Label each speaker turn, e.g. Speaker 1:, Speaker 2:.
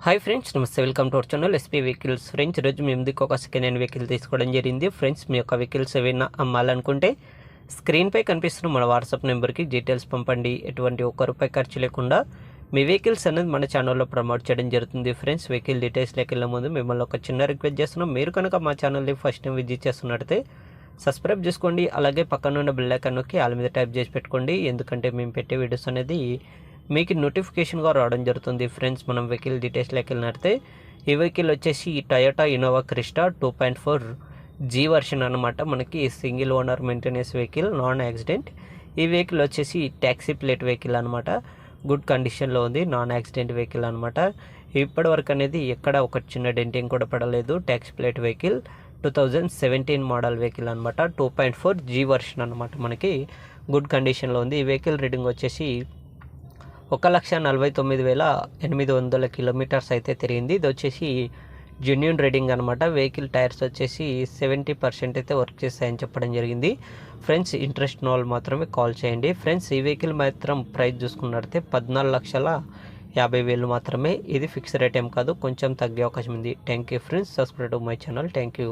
Speaker 1: Hi friends, నమస్తే. Welcome to our channel SP vehicles. Friends, ఈరోజు మీ ముందుకు ఒక సెకండ్ హ్యాండ్ వెహికల్ తీసుకోవడం జరిగింది. ఫ్రెండ్స్, మీ యొక్క వెహికల్స్ ఏవైనా అమ్మాలనుకుంటే స్క్రీన్పై కనిపిస్తున్న మన వాట్సాప్ నెంబర్కి డీటెయిల్స్ పంపండి. ఎటువంటి ₹1 ఖర్చు లేకుండా మీ వెహికల్స్ అనేది మన ఛానల్లో ప్రమోట్ చేయడం జరుగుతుంది. ఫ్రెండ్స్, వెహికల్ డీటెయిల్స్లోకి వెళ్ళే ముందు మిమ్మల్ని ఒక చిన్న రిక్వెస్ట్ చేస్తున్నాం. మీరు కనుక మా ఛానల్ని ఫస్ట్ టైం విజిట్ చేస్తున్నట్టయితే సబ్స్క్రైబ్ చేసుకోండి. అలాగే పక్కన ఉన్న బెల్ ఐకాన్ నొక్కి ఆల్ మీద టైప్ చేసి పెట్టుకోండి. ఎందుకంటే మేము పెట్టే వీడియోస్ అనేది మీకు నోటిఫికేషన్గా రావడం జరుగుతుంది. ఫ్రెండ్స్, మనం వెహికల్ డీటెయిల్స్లోకి వెళ్ళినట్టే ఈ వెహికల్ వచ్చేసి Toyota Innova Crysta 2.4 G version అనమాట. మనకి single owner maintenance vehicle, non accident. ఈ వెహికల్ వచ్చేసి ట్యాక్సీ ప్లేట్ వెహికల్ అనమాట. గుడ్ కండిషన్లో ఉంది, నాన్ యాక్సిడెంట్ వెహికల్ అనమాట. ఇప్పటి వరకు అనేది ఎక్కడ ఒక చిన్న డెంటింగ్ కూడా పడలేదు. Taxi plate vehicle 2017 model vehicle అనమాట. 2.4 G వర్షన్ అనమాట. మనకి గుడ్ కండిషన్లో ఉంది. ఈ వెహికల్ రీడింగ్ వచ్చేసి 1,49,800 కిలోమీటర్స్ అయితే తిరిగింది. ఇది వచ్చేసి జెన్యూన్ రీడింగ్ అనమాట. వెహికల్ టైర్స్ వచ్చేసి 70% అయితే వర్క్ చేస్తాయని చెప్పడం జరిగింది. ఫ్రెండ్స్, ఇంట్రెస్ట్ ఉన్న వాళ్ళు మాత్రమే కాల్ చేయండి. ఫ్రెండ్స్, ఈ వెహికల్ మాత్రం ప్రైస్ చూసుకున్నట్లయితే 14,50,000 మాత్రమే. ఇది ఫిక్స్ రేట్ ఏం కాదు, కొంచెం తగ్గే అవకాశం ఉంది. Thank you friends. Subscribe to my channel. Thank you.